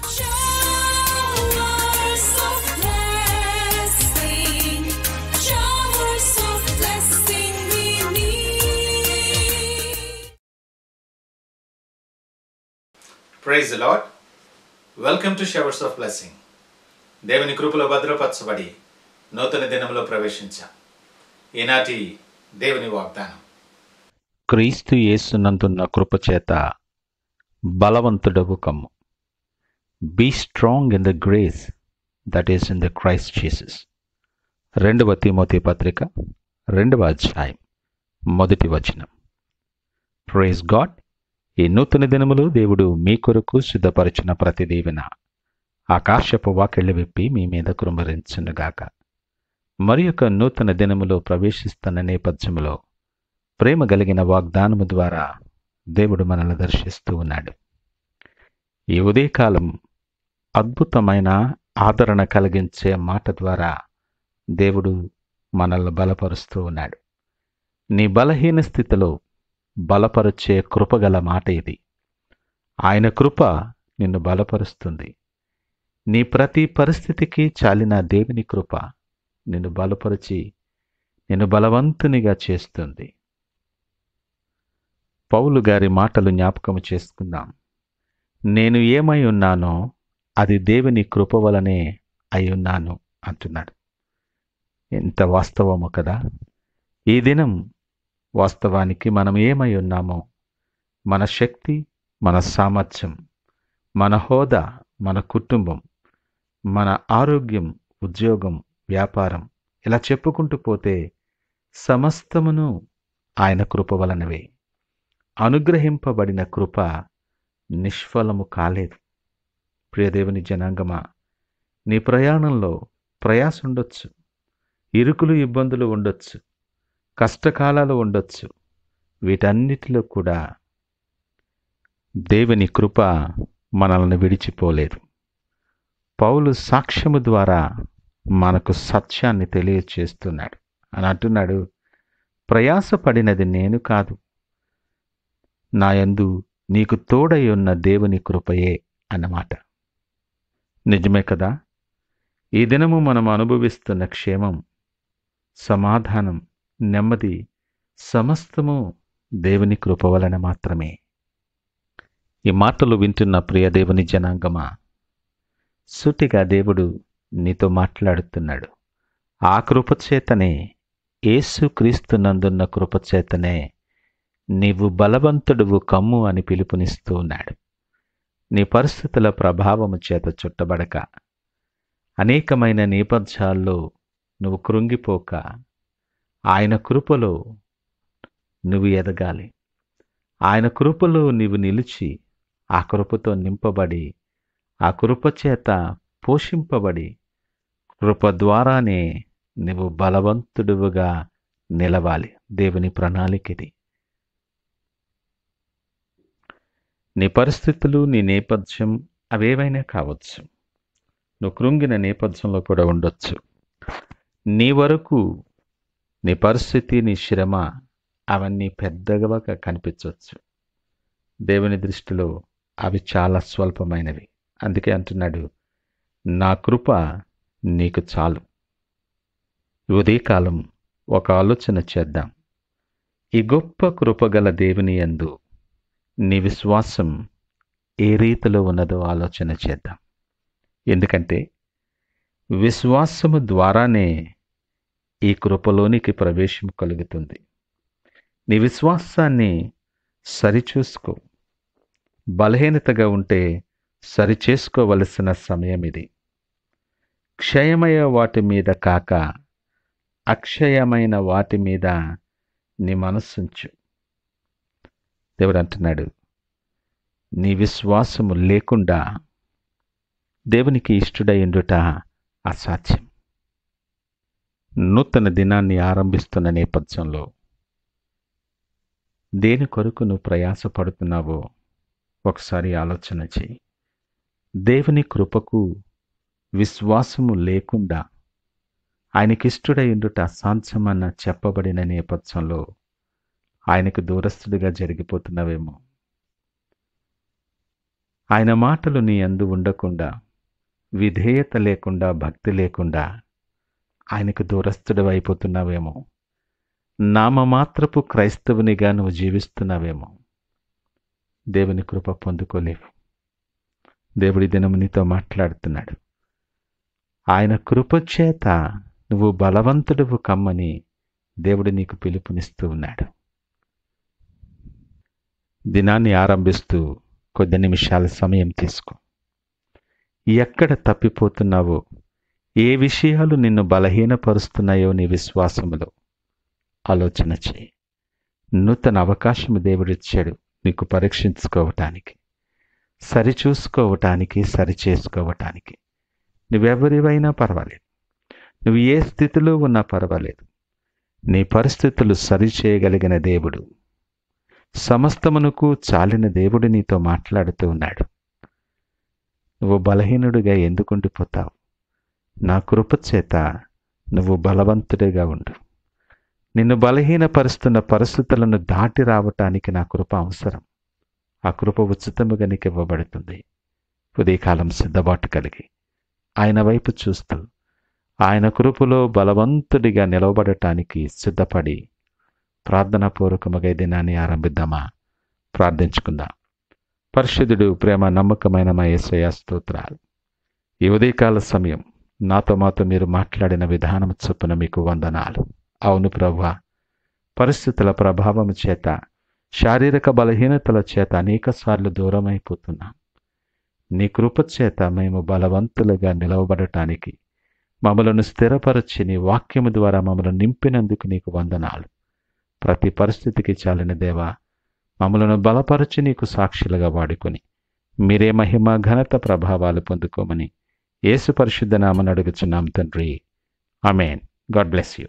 Showers of blessing, showers of blessing we need. Praise the lord. Welcome to showers of blessing. దేవుని కృపలో భద్రపరచబడి నూతన దినంలో ప్రవేశించాం. ఈనాటి దేవుని వాగ్దానం, క్రీస్తు యేసునందున్న కృపచేత బలవంతుడవు కమ్ము. Be strong in the grace that is in the Christ Jesus. 2వ తిమోతి పత్రిక 2వ అధ్యాయం 1వ వచనం. Praise God. ఈ నూతన దినములు దేవుడు మీ కొరకు సిద్ధపరిచిన ప్రతి దీవెన ఆకాశపు వాకిళ్ళు విప్పి మీ మీద కుమ్మరించునుగాక. మరి యొక్క నూతన దినములో ప్రవేశిస్తున్న నేపథ్యములో ప్రేమ కలిగిన వాగ్దానము ద్వారా దేవుడు మనల్ని దర్శిస్తూ ఉన్నాడు. ఈ ఉదయకాలం అద్భుతమైన ఆదరణ కలిగించే మాట ద్వారా దేవుడు మనల్ని బలపరుస్తూ ఉన్నాడు. నీ బలహీన స్థితిలో బలపరిచే కృపగల మాట ఇది. ఆయన కృప నిన్ను బలపరుస్తుంది. నీ ప్రతి పరిస్థితికి చాలిన దేవుని కృప నిన్ను బలపరిచి నిన్ను బలవంతునిగా చేస్తుంది. పౌలు గారి మాటలు జ్ఞాపకము చేసుకుందాం. నేను ఏమై ఉన్నానో అది దేవుని కృప వలనే అయి ఉన్నాను అంటున్నాడు. ఎంత వాస్తవము కదా. ఈ దినం వాస్తవానికి మనం ఏమై ఉన్నామో, మన శక్తి, మన సామర్థ్యం, మన హోదా, మన కుటుంబం, మన ఆరోగ్యం, ఉద్యోగం, వ్యాపారం, ఇలా చెప్పుకుంటూ పోతే సమస్తమును ఆయన కృప వలనవే. అనుగ్రహింపబడిన కృప నిష్ఫలము కాలేదు. ప్రియదేవుని జనాంగమా, నీ ప్రయాణంలో ప్రయాస ఉండొచ్చు, ఇరుకులు ఇబ్బందులు ఉండొచ్చు, కష్టకాలాలు ఉండొచ్చు. వీటన్నిటిలో కూడా దేవుని కృప మనల్ని విడిచిపోలేదు. పౌలు సాక్ష్యము ద్వారా మనకు సత్యాన్ని తెలియచేస్తున్నాడు. అని అంటున్నాడు, ప్రయాసపడినది నేను కాదు, నాయందు నీకు తోడై ఉన్న దేవుని కృపయే అన్నమాట. నిజమే కదా. ఈ దినము మనం అనుభవిస్తున్న క్షేమం, సమాధానం, నెమ్మది సమస్తము దేవుని కృప వలన మాత్రమే. ఈ మాటలు వింటున్న ప్రియ దేవుని జనాంగమా, సూటిగా దేవుడు నీతో మాట్లాడుతున్నాడు. ఆ కృపచేతనే, యేసుక్రీస్తునందున్న కృపచేతనే నీవు బలవంతుడువు కమ్ము అని పిలుపునిస్తూ ఉన్నాడు. నీ పరిస్థితుల ప్రభావము చేత చుట్టబడక, అనేకమైన నేపథ్యాల్లో నువ్వు కృంగిపోక, ఆయన కృపలో నువ్వు ఎదగాలి. ఆయన కృపలో నీవు నిలిచి, ఆ కృపతో నింపబడి, ఆ కృప చేత పోషింపబడి, కృప ద్వారానే నువ్వు బలవంతుడువుగా నిలవాలి. దేవుని ప్రణాళిక ఇది. నీ పరిస్థితులు, నీ నేపథ్యం అవేవైనా కావచ్చు. నువ్వు కృంగిన నేపథ్యంలో కూడా ఉండొచ్చు. నీ వరకు నీ పరిస్థితి, నీ శ్రమ అవన్నీ పెద్దగా కనిపించవచ్చు. దేవుని దృష్టిలో అవి చాలా స్వల్పమైనవి. అందుకే అంటున్నాడు, నా కృప నీకు చాలు. ఉదయకాలం ఒక ఆలోచన చేద్దాం. ఈ గొప్ప కృపగల దేవుని యందు నీ విశ్వాసం ఏ రీతిలో ఉన్నదో ఆలోచన చేద్దాం. ఎందుకంటే విశ్వాసము ద్వారానే ఈ కృపలోనికి ప్రవేశం కలుగుతుంది. నీ విశ్వాసాన్ని సరిచూసుకో. బలహీనతగా ఉంటే సరిచేసుకోవలసిన సమయం ఇది. క్షయమయ్య వాటి మీద కాక అక్షయమైన వాటి మీద నీ మనస్సుంచు. దేవుడు అంటున్నాడు, నీ విశ్వాసము లేకుండా దేవునికి ఇష్టడైండుట అసాధ్యం. నూతన దినాన్ని ఆరంభిస్తున్న నేపథ్యంలో దేని కొరకు నువ్వు ప్రయాసపడుతున్నావో ఒకసారి ఆలోచన చెయ్యి. దేవుని కృపకు విశ్వాసము లేకుండా ఆయనకిష్టుడైండుట అసాధ్యమన్న చెప్పబడిన నేపథ్యంలో ఆయనకు దూరస్తుడిగా జరిగిపోతున్నావేమో. ఆయన మాటలు నీ యందు ఉండకుండా, విధేయత లేకుండా, భక్తి లేకుండా ఆయనకు దూరస్తుడు అయిపోతున్నావేమో. నామమాత్రపు క్రైస్తవునిగా నువ్వు జీవిస్తున్నావేమో. దేవుని కృప పొందుకోలేవు. దేవుడి దినము నీతో మాట్లాడుతున్నాడు. ఆయన కృపచేత నువ్వు బలవంతుడువు కమ్మని దేవుడు నీకు పిలుపునిస్తూ ఉన్నాడు. దినాన్ని ఆరంభిస్తూ కొద్ది నిమిషాల సమయం తీసుకో. ఎక్కడ తప్పిపోతున్నావో, ఏ విషయాలు నిన్ను బలహీనపరుస్తున్నాయో నీ విశ్వాసములో ఆలోచన చేయి. నూతన అవకాశము దేవుడిచ్చాడు నీకు పరీక్షించుకోవటానికి, సరిచూసుకోవటానికి, సరిచేసుకోవటానికి. నువ్వెవరివైనా పర్వాలేదు, నువ్వు ఏ స్థితిలో ఉన్నా పర్వాలేదు, నీ పరిస్థితులు సరిచేయగలిగిన దేవుడు, సమస్తమునకు చాలిన దేవుడు నీతో మాట్లాడుతూ ఉన్నాడు. నువ్వు బలహీనుడిగా ఎందుకుండిపోతావు? నా కృపచేత నువ్వు బలవంతుడిగా ఉండు. నిన్ను బలహీనపరుస్తున్న పరిస్థితులను దాటి రావటానికి నా కృప అవసరం. ఆ కృప ఉచితముగా నీకు ఇవ్వబడుతుంది. ఉదయకాలం సిద్ధపాటు కలిగి ఆయన వైపు చూస్తూ ఆయన కృపలో బలవంతుడిగా నిలవబడటానికి సిద్ధపడి ప్రార్థనాపూర్వకముగా ఈ దినాన్ని ఆరంభిద్దామా? ప్రార్థించుకుందాం. పరిశుద్ధుడు, ప్రేమ నమ్మకమైన మా యేసయ్య స్తోత్రాలు. ఈ ఉదయకాల సమయం నాతో మాతో మీరు మాట్లాడిన విధానం చొప్పున మీకు వందనాలు. అవును ప్రభువా, పరిస్థితుల ప్రభావం చేత, శారీరక బలహీనతల చేత అనేకసార్లు దూరం అయిపోతున్నాం. నీ కృప చేత మేము బలవంతులుగా నిలవబడటానికి, మమ్మలను స్థిరపరచి నీ వాక్యము ద్వారా మమ్మల్ని నింపినందుకు నీకు వందనాలు. ప్రతి పరిస్థితికి చాలిన దేవా, మమ్మలను బలపరచి నీకు సాక్షులుగా వాడుకొని మీరే మహిమ, ఘనత, ప్రభావాలు పొందుకోమని యేసు పరిశుద్ధ నామమున అడుగుచున్నాం తండ్రి. ఆమేన్. God bless you.